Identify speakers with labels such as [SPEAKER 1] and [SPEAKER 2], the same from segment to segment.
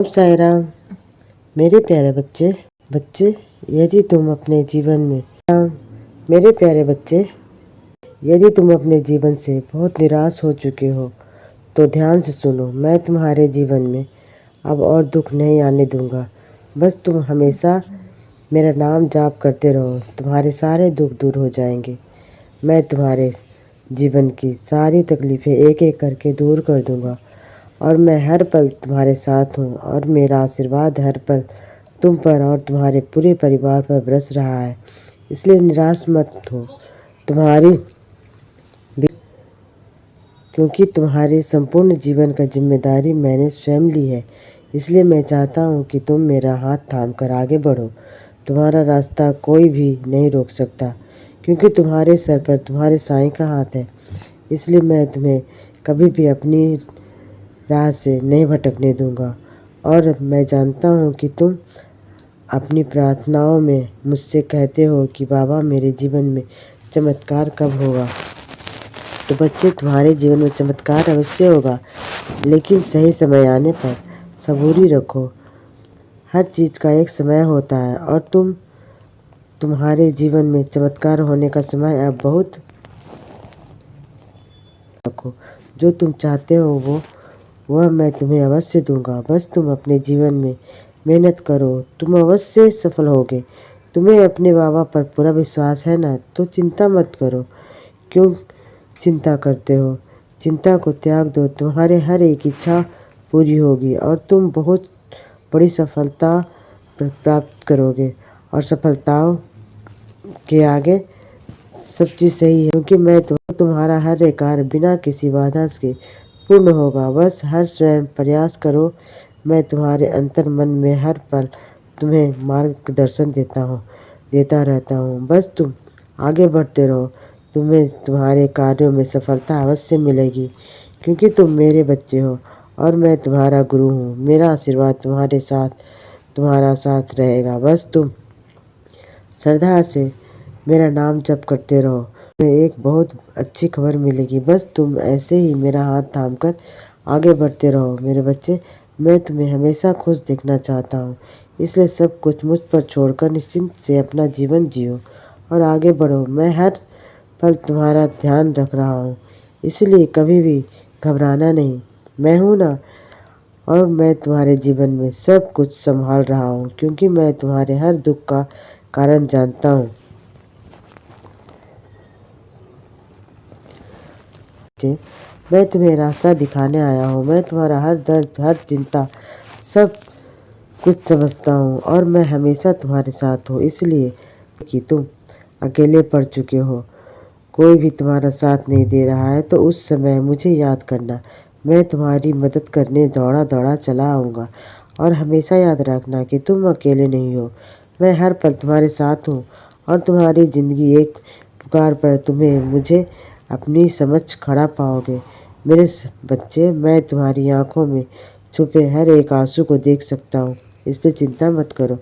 [SPEAKER 1] साईं राम। मेरे प्यारे बच्चे, यदि तुम अपने जीवन में मेरे प्यारे बच्चे, यदि तुम अपने जीवन से बहुत निराश हो चुके हो तो ध्यान से सुनो। मैं तुम्हारे जीवन में अब और दुख नहीं आने दूंगा। बस तुम हमेशा मेरा नाम जाप करते रहो, तुम्हारे सारे दुख दूर हो जाएंगे। मैं तुम्हारे जीवन की सारी तकलीफ़ें एक एक करके दूर कर दूंगा और मैं हर पल तुम्हारे साथ हूँ और मेरा आशीर्वाद हर पल तुम पर और तुम्हारे पूरे परिवार पर बरस रहा है। इसलिए निराश मत हो तुम्हारी क्योंकि तुम्हारे संपूर्ण जीवन का जिम्मेदारी मैंने स्वयं ली है। इसलिए मैं चाहता हूँ कि तुम मेरा हाथ थाम कर आगे बढ़ो। तुम्हारा रास्ता कोई भी नहीं रोक सकता क्योंकि तुम्हारे सर पर तुम्हारे साईं का हाथ है। इसलिए मैं तुम्हें कभी भी अपनी राह से नहीं भटकने दूंगा और मैं जानता हूँ कि तुम अपनी प्रार्थनाओं में मुझसे कहते हो कि बाबा मेरे जीवन में चमत्कार कब होगा। तो बच्चे, तुम्हारे जीवन में चमत्कार अवश्य होगा, लेकिन सही समय आने पर सबूरी रखो। हर चीज़ का एक समय होता है और तुम्हारे जीवन में चमत्कार होने का समय अब बहुत रखो। जो तुम चाहते हो वह मैं तुम्हें अवश्य दूंगा। बस तुम अपने जीवन में मेहनत करो, तुम अवश्य सफल होगे। तुम्हें अपने बाबा पर पूरा विश्वास है ना, तो चिंता मत करो। क्यों चिंता करते हो? चिंता को त्याग दो, तुम्हारे हर एक इच्छा पूरी होगी और तुम बहुत बड़ी सफलता प्राप्त करोगे। और सफलताओं के आगे सब चीज़ सही है क्योंकि मैं तुम्हारा हर एक कार्य बिना किसी बाधा के पूर्ण होगा। बस हर स्वयं प्रयास करो। मैं तुम्हारे अंतर मन में हर पल तुम्हें मार्गदर्शन देता रहता हूँ। बस तुम आगे बढ़ते रहो, तुम्हें तुम्हारे कार्यों में सफलता अवश्य मिलेगी क्योंकि तुम मेरे बच्चे हो और मैं तुम्हारा गुरु हूँ। मेरा आशीर्वाद तुम्हारा साथ रहेगा। बस तुम श्रद्धा से मेरा नाम जप करते रहो, तुम्हें एक बहुत अच्छी खबर मिलेगी। बस तुम ऐसे ही मेरा हाथ थाम कर आगे बढ़ते रहो। मेरे बच्चे, मैं तुम्हें हमेशा खुश देखना चाहता हूँ, इसलिए सब कुछ मुझ पर छोड़कर निश्चिंत से अपना जीवन जियो और आगे बढ़ो। मैं हर पल तुम्हारा ध्यान रख रहा हूँ, इसलिए कभी भी घबराना नहीं। मैं हूँ ना, और मैं तुम्हारे जीवन में सब कुछ संभाल रहा हूँ क्योंकि मैं तुम्हारे हर दुख का कारण जानता हूँ। मैं तुम्हें रास्ता दिखाने आया हूँ। मैं तुम्हारा हर दर्द, हर चिंता, सब कुछ समझता हूँ और मैं हमेशा तुम्हारे साथ हूँ। इसलिए कि तुम अकेले पड़ चुके हो, कोई भी तुम्हारा साथ नहीं दे रहा है, तो उस समय मुझे याद करना। मैं तुम्हारी मदद करने दौड़ा दौड़ा चला आऊँगा और हमेशा याद रखना कि तुम अकेले नहीं हो। मैं हर पल तुम्हारे साथ हूँ और तुम्हारी ज़िंदगी एक पुकार पर तुम्हें मुझे अपनी समझ खड़ा पाओगे। मेरे बच्चे, मैं तुम्हारी आंखों में छुपे हर एक आंसू को देख सकता हूँ, इसलिए चिंता मत करो।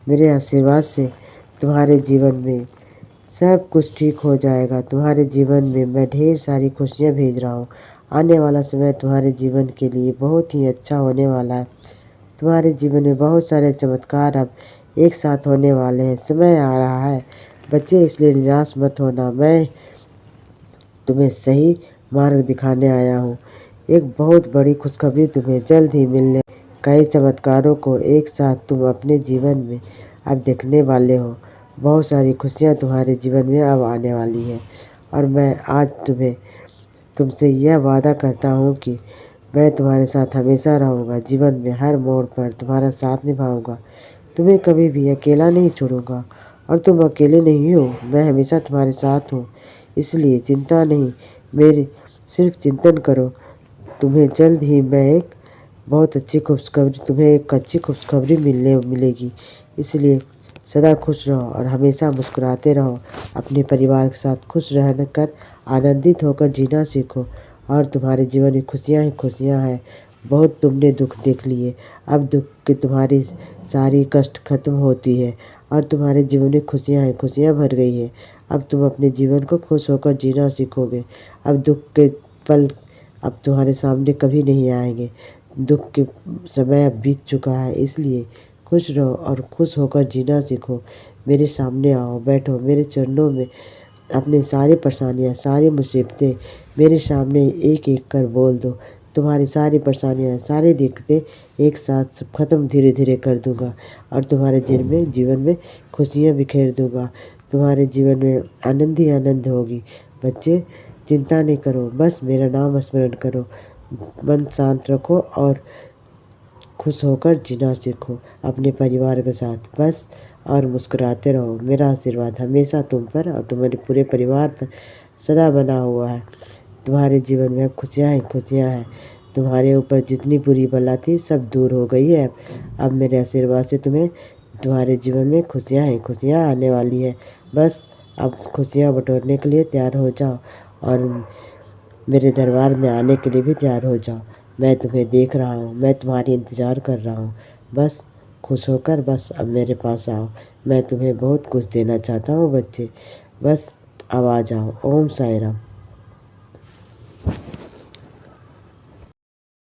[SPEAKER 1] मेरे आशीर्वाद से तुम्हारे जीवन में सब कुछ ठीक हो जाएगा। तुम्हारे जीवन में मैं ढेर सारी खुशियाँ भेज रहा हूँ। आने वाला समय तुम्हारे जीवन के लिए बहुत ही अच्छा होने वाला है। तुम्हारे जीवन में बहुत सारे चमत्कार अब एक साथ होने वाले हैं। समय आ रहा है बच्चे, इसलिए निराश मत होना। मैं तुम्हें सही मार्ग दिखाने आया हूँ। एक बहुत बड़ी खुशखबरी तुम्हें जल्द ही मिलने, कई चमत्कारों को एक साथ तुम अपने जीवन में अब देखने वाले हो। बहुत सारी खुशियाँ तुम्हारे जीवन में अब आने वाली है और मैं आज तुमसे यह वादा करता हूँ कि मैं तुम्हारे साथ हमेशा रहूँगा। जीवन में हर मोड़ पर तुम्हारा साथ निभाऊंगा, तुम्हें कभी भी अकेला नहीं छोड़ूंगा और तुम अकेले नहीं हो। मैं हमेशा तुम्हारे साथ हूँ, इसलिए चिंता नहीं, मेरी सिर्फ चिंतन करो। तुम्हें जल्द ही तुम्हें एक अच्छी खुशखबरी मिलेगी। इसलिए सदा खुश रहो और हमेशा मुस्कुराते रहो। अपने परिवार के साथ खुश रहकर आनंदित होकर जीना सीखो और तुम्हारे जीवन में खुशियाँ ही खुशियाँ हैं। बहुत तुमने दुख देख लिए, अब दुख की तुम्हारी सारी कष्ट खत्म होती है और तुम्हारे जीवन में खुशियाँ ही खुशियाँ भर गई है। अब तुम अपने जीवन को खुश होकर जीना सीखोगे। अब दुख के पल अब तुम्हारे सामने कभी नहीं आएंगे। दुख के समय अब बीत चुका है, इसलिए खुश रहो और खुश होकर जीना सीखो। मेरे सामने आओ, बैठो मेरे चरणों में, अपनी सारी परेशानियाँ, सारी मुसीबतें मेरे सामने एक एक कर बोल दो। तुम्हारी सारी परेशानियाँ, सारी दिक्कतें एक साथ सब खत्म धीरे धीरे कर दूंगा और तुम्हारे जीवन में खुशियाँ बिखेर दूंगा। तुम्हारे जीवन में आनंद ही आनंद होगी। बच्चे, चिंता नहीं करो, बस मेरा नाम स्मरण करो, मन शांत रखो और खुश होकर जीना सीखो अपने परिवार के साथ बस। और मुस्कुराते रहो। मेरा आशीर्वाद हमेशा तुम पर और तुम्हारे पूरे परिवार पर सदा बना हुआ है। तुम्हारे जीवन में अब खुशियाँ ही खुशियाँ हैं। तुम्हारे ऊपर जितनी बुरी बला थी सब दूर हो गई है। अब मेरे आशीर्वाद से तुम्हारे जीवन में खुशियाँ ही खुशियाँ आने वाली है। बस अब खुशियाँ बटोरने के लिए तैयार हो जाओ और मेरे दरबार में आने के लिए भी तैयार हो जाओ। मैं तुम्हें देख रहा हूँ, मैं तुम्हारी इंतज़ार कर रहा हूँ। बस खुश होकर बस अब मेरे पास आओ। मैं तुम्हें बहुत कुछ देना चाहता हूँ बच्चे। बस अब आ जाओ। ओम साई राम।